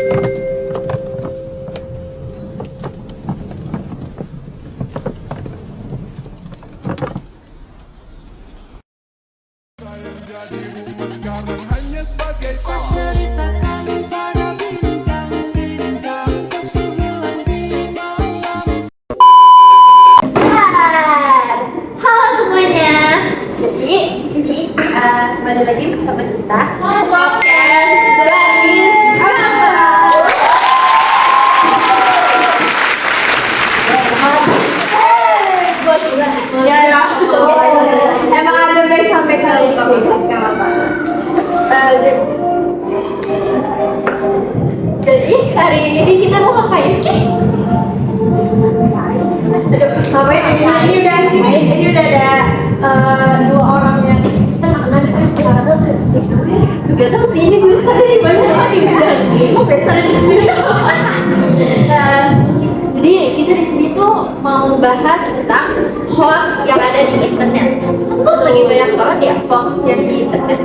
Kembali lagi bersama kita podcast Baris emang ada baik sampai kali jadi hari ini kita mau ngapain sih? Ngapain ini udah ada dua orang yang gak tau sih, ini gue tadi di banyak apa di bidang kok besar di jadi kita di sini tuh mau bahas tentang hoax yang ada di internet. Kan lagi banyak banget ya hoax yang di internet,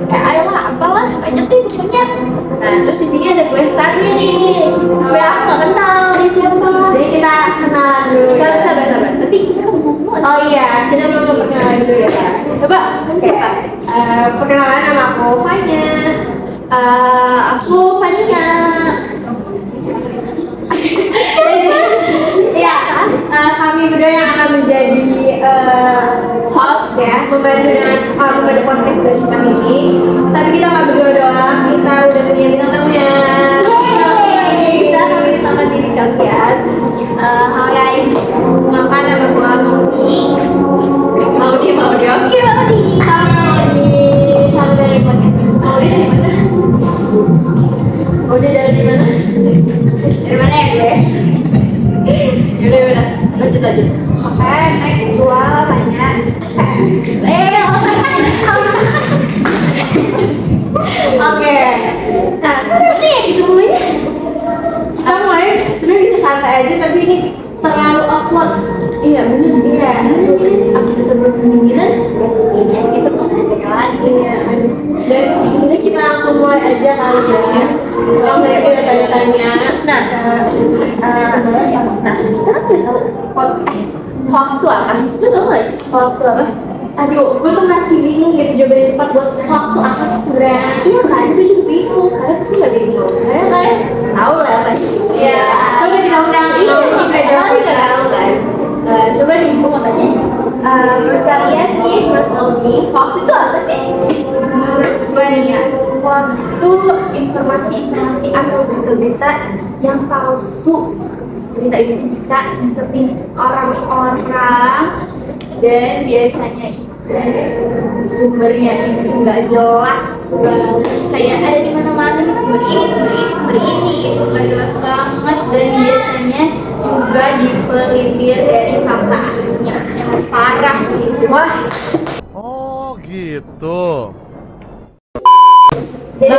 kayak ayolah apalah banyak tuh pokoknya. Nah terus di sini ada gue startnya nih, sebenarnya aku nggak kenal dia siapa, jadi kita kenalan dulu. Sabar tapi kita ngomong dulu. Oh iya, kita belum perkenalan dulu ya. Coba siapa? Perkenalan, nama aku Fanya. Aku Fania. Ya, kami berdua yang akan menjadi host ya, membantu podcast dari kami ini. Tapi kita nggak berdua doang, kita udah punya bintang tamunya. Bisa kami kenalkan diri kalian. Halo guys, kenalkan nama gue Maudi. Oke Maudi. Selamat dari podcast. Maudi dari mana? Maudi dari mana? Dari mana ya gue? Yaudah, lanjut. Oke, next gua banyak. Oke. Nah, gimana ya kita mulainya? Kita mulai sebenarnya bisa santai aja, tapi ini terlalu awkward. Iya benar. Iya. Benar guys, aku tetap berpikiran ya sebenarnya kita mau nanya lagi ya. Dan ini kita langsung mulai aja kali ya. Kalau nggak kita tanya-tanya. Nah, kita kan nggak tahu hoax itu apa. Lu tau nggak sih hoax itu apa? Aduh, gue tuh masih bingung gitu jawaban tepat buat hoax itu apa sebenarnya. Iya kan, gue juga bingung. Kalian pasti nggak bingung. Karena kalian tahu lah pasti. Iya. Soalnya kita undang kita jawab nggak tahu kan. Coba nih, gue mau tanya. Menurut kalian nih, menurut Audi, hoax itu apa sih? Menurut gue nih ya, hoax itu informasi atau berita-berita yang palsu. Berita itu bisa disetting orang-orang dan biasanya itu sumbernya itu nggak jelas banget, kayak ada di mana-mana nih sumber ini itu nggak jelas banget, dan biasanya juga dipelintir dari fakta aslinya yang parah sih. Wah. Oh gitu. Jadi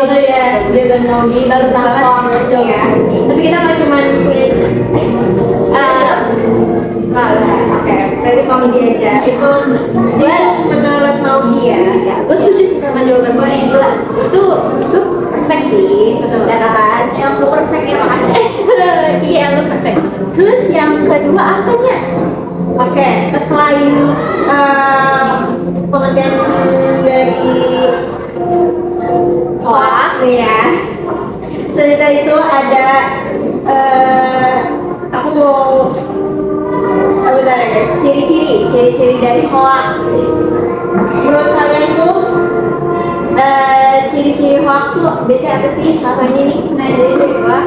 dia dan Naudi baru banget ya. Tapi kita nggak cuma punya oke, berarti Maudi aja. Itu dia menurut Maudi ya. Gue setuju sih sama jawaban gue yang gila. Itu perfect sih, betul. Ya kan? Yang lu perfect ya makasih. Iya lu perfect. Terus yang kedua apanya? Oke, selain pengertian dari hoax ya. Cerita itu ada aku mau bentar ya guys, ciri-ciri dari hoax. Menurut kalian tuh ciri-ciri hoax tuh biasanya apa sih? Apanya nih? Nah jadi dari gua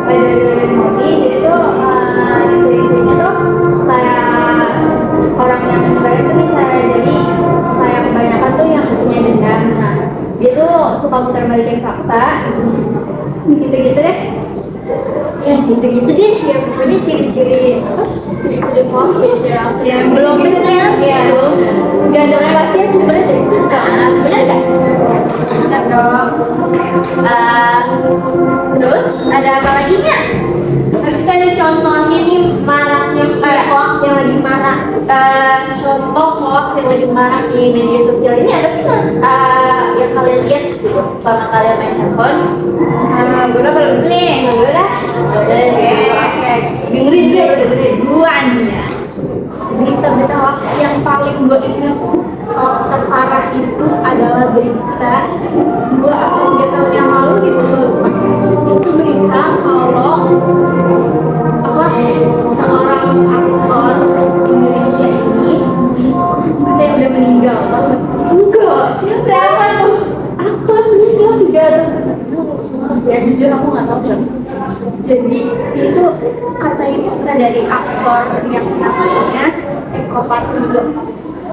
dari Moni, jadi tuh ciri-cirinya tuh kayak orang yang kemarin tuh bisa jadi kayak kebanyakan tuh yang punya dendam. Nah dia tuh suka muter-balikin fakta gitu-gitu deh. Ya gitu-gitu deh, ya pokoknya ciri-ciri hoax, ciri-ciri hoax yang belum benar ya tuh gak ada kepastian sumbernya dari mana, benar gak? Benar dong. Terus ada apa lagi nya? Kita ada contohnya nih maraknya yang hoax yang lagi marak. Contoh hoax yang lagi marak di media sosial ini apa sih yang kalian lihat gitu selama kalian main handphone? Gue udah belum nih. Udah, oke. Dengerin guys, dengerin. Gua nih ya. Berita-berita hoax yang paling gue ingat, hoax terparah itu adalah berita 2 atau 3 tahun yang lalu gitu, gue lupa. Itu berita kalau seorang aktor Indonesia ini ada yang udah meninggal, tau gak sih? Enggak, siapa tuh? Aktor meninggal 3 tahun. Ya jujur aku nggak tahu siapa. Jadi itu katanya kisah dari aktor yang namanya Eko Patrio.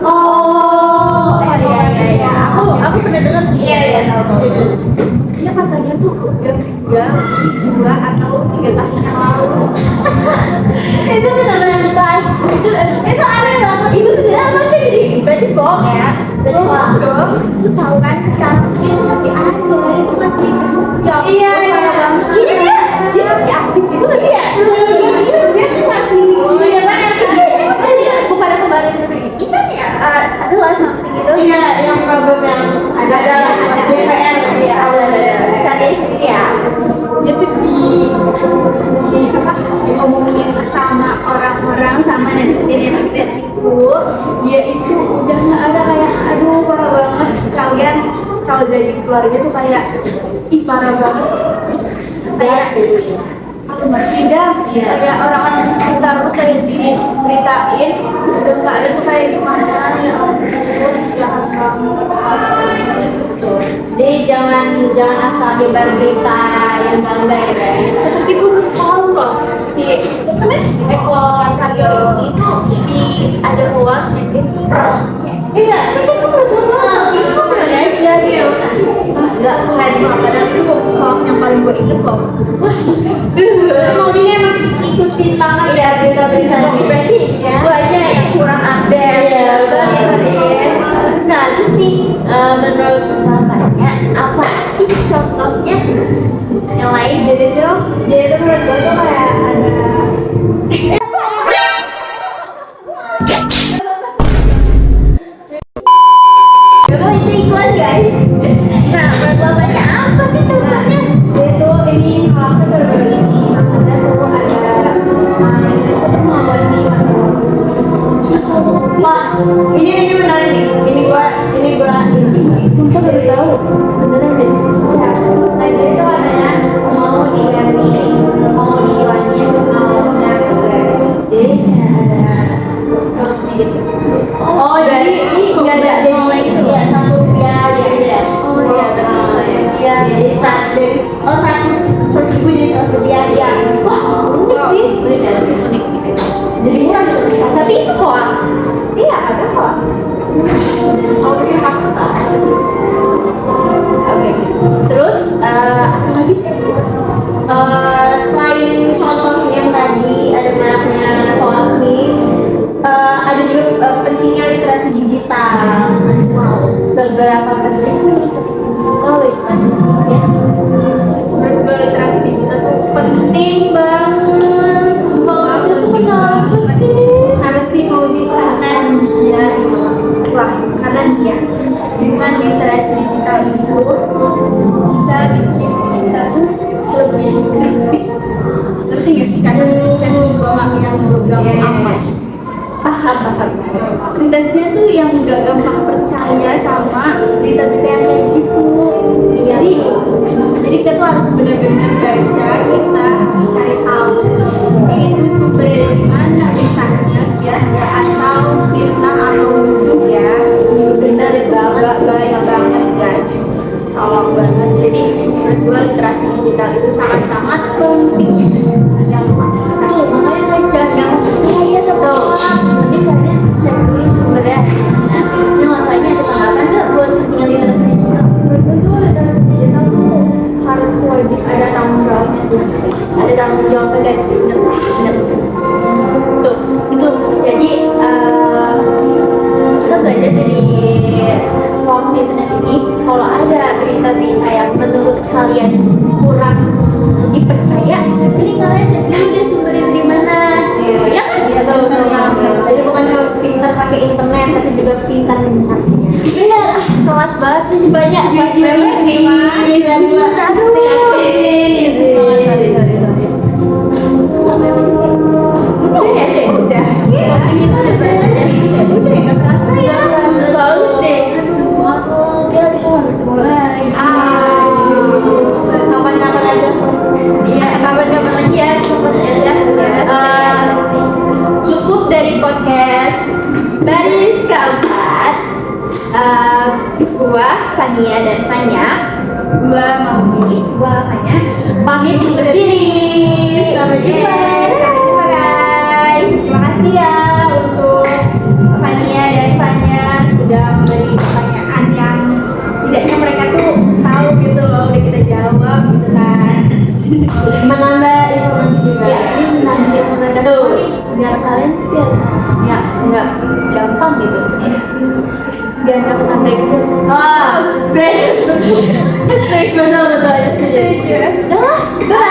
Oh, iya. Aku pernah dengar sih. Iya, tahu. Dia katanya tuh udah meninggal 2 atau 3 tahun yang lalu. Itu benar-benar itu aneh banget. Itu sebenarnya apa sih? Jadi berarti bohong ya. Berarti bohong. Lu tahu kan sekarang itu masih ada, itu masih ya Iya. Dia masih aktif gitu nggak sih ya? Dia tuh masih Iya banget. Bukan aku balik dulu itu kan ya ada lah something gitu. iya yang problem yang ada DPR ya ada cari sendiri ya. dia tuh diomongin sama orang-orang, sama netizen itu dia itu udah nggak ada, kayak aduh parah banget. Kalian kalau jadi keluarga tuh kayak ih parah banget, kayak aku ngerti dah, kayak orang-orang di sekitar tuh kayak diberitain udah nggak ada tuh kayak gimana ya ampun, jahat banget. Jadi jangan asal nyebar berita yang enggak ya guys. Tapi gue belum tahu loh si Eko Karyo ini di ada hoax yang dia tinggal. Iya, Itu tuh pernah tahu itu pernah aja gitu. enggak keren banget. Padahal itu hoax yang paling gue inget loh. Mau ini emang ikutin banget ya berita-berita ini. Berarti gue aja yang kurang update. Iya, Nah terus nih menurut bapaknya apa sih contohnya yang lain? Jadi tuh menurut gue tuh kayak ada Coba itu iklan guys. Nah menurut bapaknya apa sih contohnya? itu ini hoaxnya baru-baru ini ada tuh Indonesia tuh mau ganti wah ini menarik nih, ini gua Sumpah baru tahu. Beneran deh. ya. Nah jadi tuh katanya mau dihilangin nolnya 3. Jadi ada sukanya gitu. Oh, jadi nggak ada nol lagi gitu. Iya, Rp1 gitu ya. Oh iya betul. Iya, jadi dari 100.000 jadi Rp100 ya. Wah unik sih. Unik ya? Unik. Jadi murah tuh. Tapi itu hoax. Iya, ada hoax. Kalau bikin aku tak. Oke. Terus apa lagi sih? Selain contoh yang tadi ada maraknya hoax nih, ada juga pentingnya literasi digital. Wow, seberapa penting sih literasi digital ya? Menurut gue literasi digital tuh penting banget. Semangat itu kenapa sih? Harus sih mau karena dia dengan literasi digital itu bisa bikin kita tuh lebih kritis. Ngerti nggak sih? Kadang kritisnya tuh juga yang gampang apa? Paham. Kritisnya tuh yang gak gampang percaya sama berita-berita yang kayak gitu. Jadi kita tuh harus benar-benar baca, kita harus cari tahu ini tuh sumbernya dari mana beritanya, biar nggak asal fitnah atau nuduh ya. Benar banget, baik banget guys, tolong banget. Jadi menurut gue literasi digital itu sangat-sangat penting. Tuh makanya guys jangan gampang percaya sama hoax. Jadi kalian cek dulu sumbernya. Nah, ini makanya ada tanggapan nggak buat kepentingan literasi digital? Menurut gue tuh literasi digital tuh harus wajib ada tanggung jawabnya sih. Ada tanggung jawabnya guys. Ingat. Tuh itu jadi kita belajar dari hoax di internet ini. Kalau ada berita-berita yang menurut kalian kurang dipercaya, ini kalian cek dulu deh sumbernya dari mana. Ya kan? pakai internet tapi juga pintar-pintar. Bener, kelas banget sih banyak kelas banget nih. Udah. Kita udah belajar udah nggak terasa ya. Banget deh. Aku kira kita mau bertemu lagi. Kapan-kapan aja. Iya, kapan-kapan lagi ya kita podcast ya. Cukup dari podcast baris keempat. Gua Fania dan Fanya. Gua Maumi, gua Fanya. Pamit undur diri. Sampai jumpa guys. Terima kasih ya untuk Fania dan Fanya sudah memberi pertanyaan yang setidaknya mereka tuh tahu gitu loh, udah kita jawab gitu kan. Menambah informasi juga. Ya, Ini menambah informasi Tuh. nih biar kalian biar ya nggak gampang gitu. Biar nggak kena breakdown. Oh, Breakdown. Betul betul. Udah lah. Bye.